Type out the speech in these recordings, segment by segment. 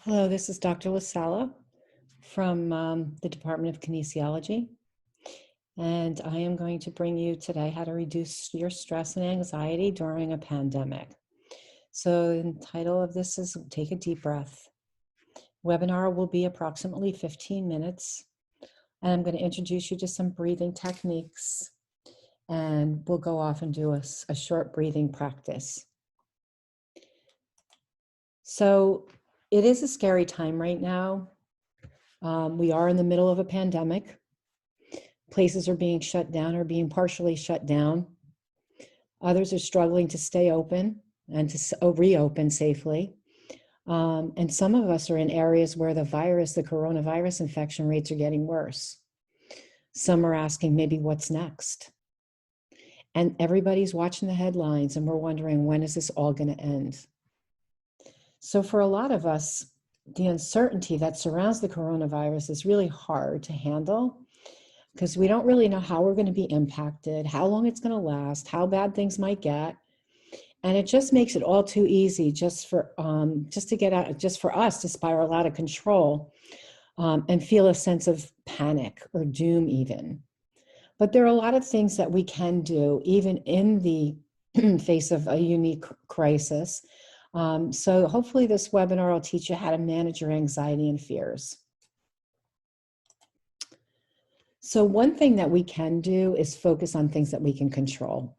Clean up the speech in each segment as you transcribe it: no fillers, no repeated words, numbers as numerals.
Hello, this is Dr. LaSala from the Department of Kinesiology, and I am going to bring you today how to reduce your stress and anxiety during a pandemic. So the title of this is Take a Deep Breath. Webinar will be approximately 15 minutes, and I'm going to introduce you to some breathing techniques, and we'll go off and do a short breathing practice. So it is a scary time right now. We are in the middle of a pandemic. Places are being shut down or being partially shut down. Others are struggling to stay open and to reopen safely. And some of us are in areas where the coronavirus infection rates are getting worse. Some are asking maybe what's next. And everybody's watching the headlines and we're wondering, when is this all going to end? So for a lot of us, the uncertainty that surrounds the coronavirus is really hard to handle because we don't really know how we're going to be impacted, how long it's going to last, how bad things might get. And it just makes it all too easy just for us to spiral out of control and feel a sense of panic or doom even. But there are a lot of things that we can do even in the face of a unique crisis. So hopefully this webinar will teach you how to manage your anxiety and fears. So one thing that we can do is focus on things that we can control.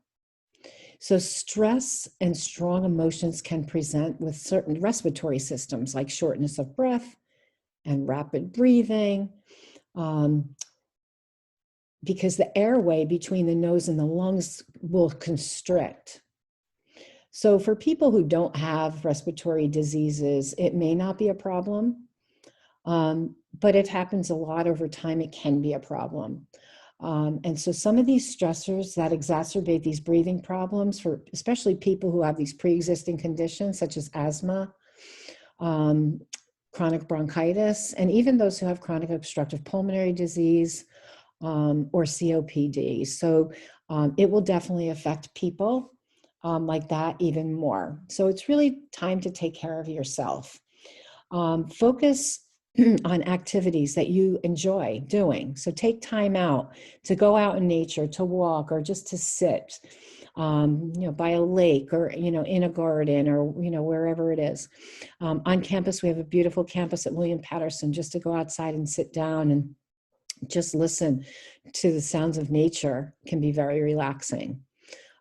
So stress and strong emotions can present with certain respiratory systems like shortness of breath and rapid breathing, because the airway between the nose and the lungs will constrict. So for people who don't have respiratory diseases, it may not be a problem. But it happens a lot over time. It can be a problem. And so some of these stressors that exacerbate these breathing problems for especially people who have these pre-existing conditions such as asthma, chronic bronchitis, and even those who have chronic obstructive pulmonary disease or COPD. So it will definitely affect people like that even more. So it's really time to take care of yourself. Focus on activities that you enjoy doing. So take time out to go out in nature, to walk, or just to sit, by a lake or, in a garden or, wherever it is. On campus, we have a beautiful campus at William Patterson, just to go outside and sit down and just listen to the sounds of nature can be very relaxing.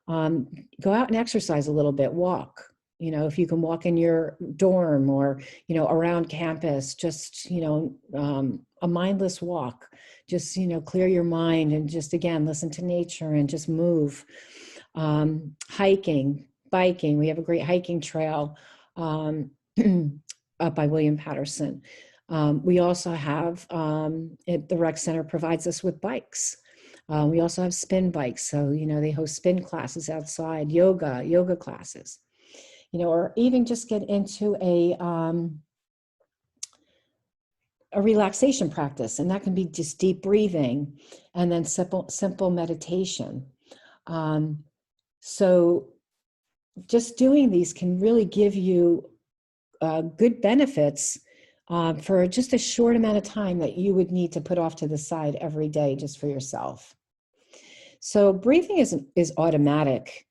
Go out and exercise a little bit, walk. If you can walk in your dorm or, around campus, just, a mindless walk, just, clear your mind and just, again, listen to nature and just move. Hiking, biking. We have a great hiking trail up by William Patterson. We also have, the rec center provides us with bikes. We also have spin bikes. So, they host spin classes outside, yoga classes. Or even just get into a relaxation practice, and that can be just deep breathing and then simple meditation. So just doing these can really give you good benefits for just a short amount of time that you would need to put off to the side every day just for yourself. So breathing is automatic.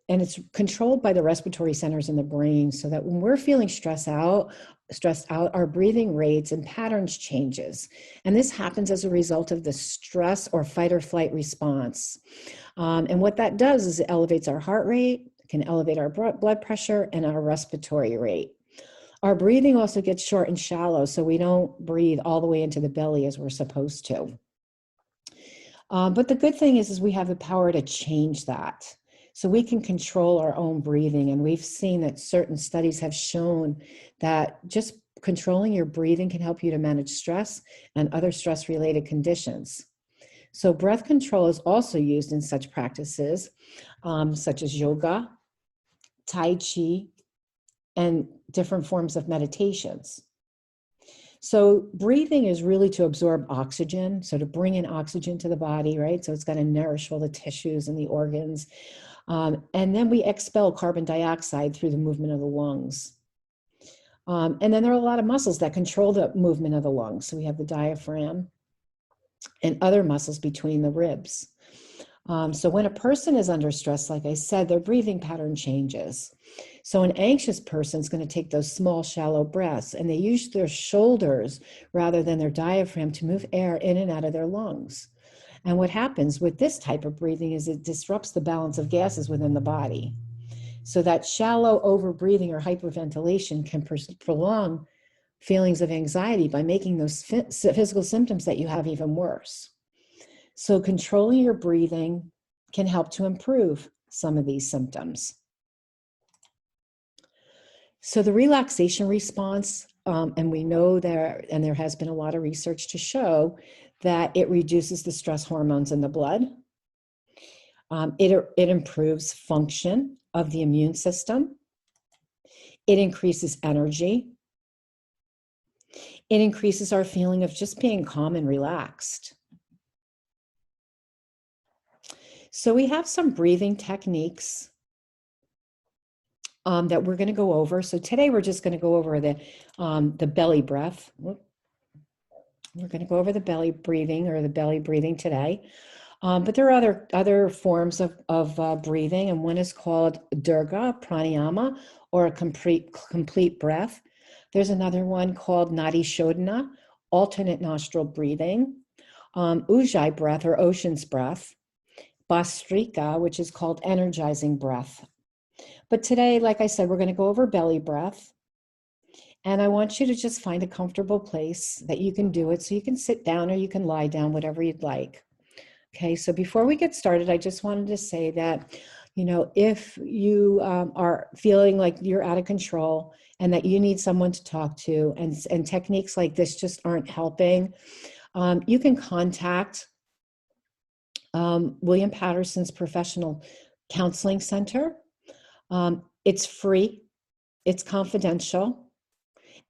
And it's controlled by the respiratory centers in the brain, so that when we're feeling stressed out, our breathing rates and patterns changes. And this happens as a result of the stress or fight or flight response. And what that does is it elevates our heart rate, can elevate our blood pressure and our respiratory rate. Our breathing also gets short and shallow, so we don't breathe all the way into the belly as we're supposed to. But the good thing is we have the power to change that. So we can control our own breathing. And we've seen that certain studies have shown that just controlling your breathing can help you to manage stress and other stress-related conditions. So breath control is also used in such practices, such as yoga, Tai Chi, and different forms of meditations. So breathing is really to absorb oxygen, so to bring in oxygen to the body, right? So it's got to nourish all the tissues and the organs. And then we expel carbon dioxide through the movement of the lungs. And then there are a lot of muscles that control the movement of the lungs. So we have the diaphragm and other muscles between the ribs. So when a person is under stress, like I said, their breathing pattern changes. So an anxious person is going to take those small, shallow breaths, and they use their shoulders rather than their diaphragm to move air in and out of their lungs. And what happens with this type of breathing is it disrupts the balance of gases within the body. So that shallow overbreathing or hyperventilation can prolong feelings of anxiety by making those physical symptoms that you have even worse. So controlling your breathing can help to improve some of these symptoms. So the relaxation response, and we know there has been a lot of research to show that it reduces the stress hormones in the blood. It improves function of the immune system. It increases energy. It increases our feeling of just being calm and relaxed. So we have some breathing techniques that we're going to go over. So today we're just going to go over the belly breath. We're going to go over the belly breathing or the belly breathing today. But there are other forms of breathing, and one is called Durga Pranayama, or a complete breath. There's another one called Nadi Shodhana, alternate nostril breathing, Ujjayi breath or ocean's breath, Bhastrika, which is called energizing breath. But today, like I said, we're going to go over belly breath. And I want you to just find a comfortable place that you can do it. So you can sit down or you can lie down, whatever you'd like. Okay, so before we get started, I just wanted to say that, if you are feeling like you're out of control and that you need someone to talk to, and techniques like this just aren't helping, you can contact William Patterson's Professional Counseling Center. It's free, it's confidential,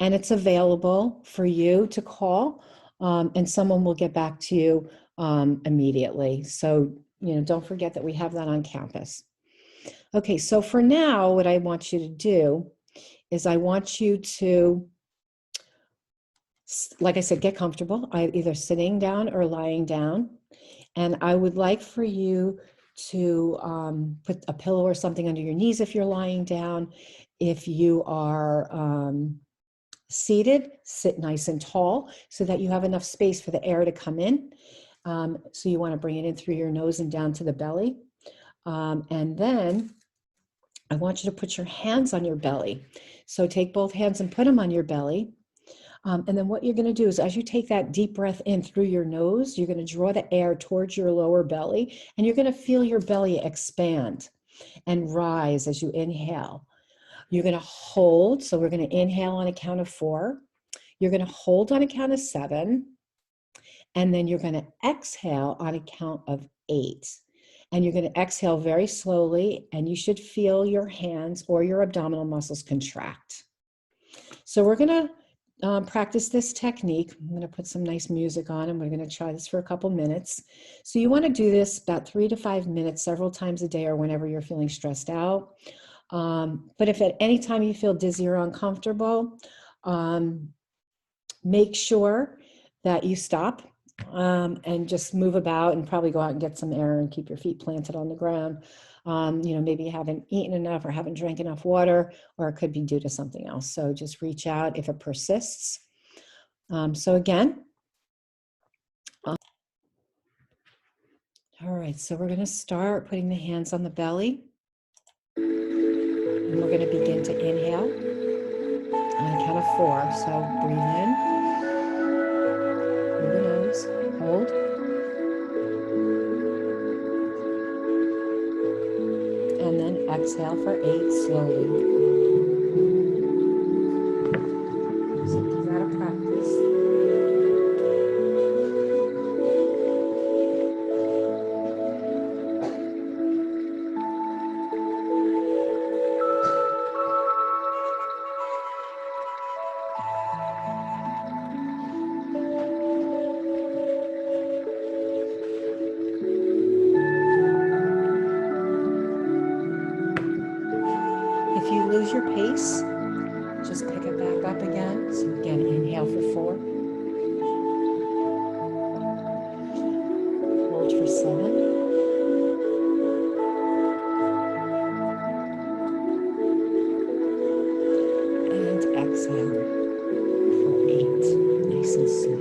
and it's available for you to call, and someone will get back to you immediately. So, don't forget that we have that on campus. Okay, so for now, what I want you to do is I want you to, like I said, get comfortable, either sitting down or lying down. And I would like for you to put a pillow or something under your knees if you're lying down. If you are seated, sit nice and tall so that you have enough space for the air to come in. So you want to bring it in through your nose and down to the belly. And then I want you to put your hands on your belly. So take both hands and put them on your belly. And then what you're going to do is, as you take that deep breath in through your nose, you're going to draw the air towards your lower belly, and you're going to feel your belly expand and rise as you inhale. You're going to hold. So we're going to inhale on a count of 4. You're going to hold on a count of 7. And then you're going to exhale on a count of 8. And you're going to exhale very slowly, and you should feel your hands or your abdominal muscles contract. So we're going to practice this technique. I'm going to put some nice music on, and we're going to try this for a couple minutes. So you want to do this about 3 to 5 minutes several times a day or whenever you're feeling stressed out. But if at any time you feel dizzy or uncomfortable, make sure that you stop and just move about, and probably go out and get some air and keep your feet planted on the ground. Maybe you haven't eaten enough or haven't drank enough water, or it could be due to something else. So just reach out if it persists. So again, all right, so we're going to start putting the hands on the belly, and we're going to begin to inhale on a count of 4. So breathe in through the nose, hold, and then exhale for 8 slowly. So give that a practice. If you lose your pace, Just pick it back up again. So again, inhale for 4. Hold for 7. And exhale for 8. Nice and slow.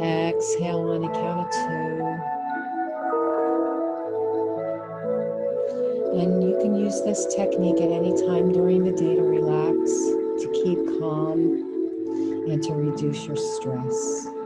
Exhale on the count of 2. And you can use this technique at any time during the day to relax, to keep calm, and to reduce your stress.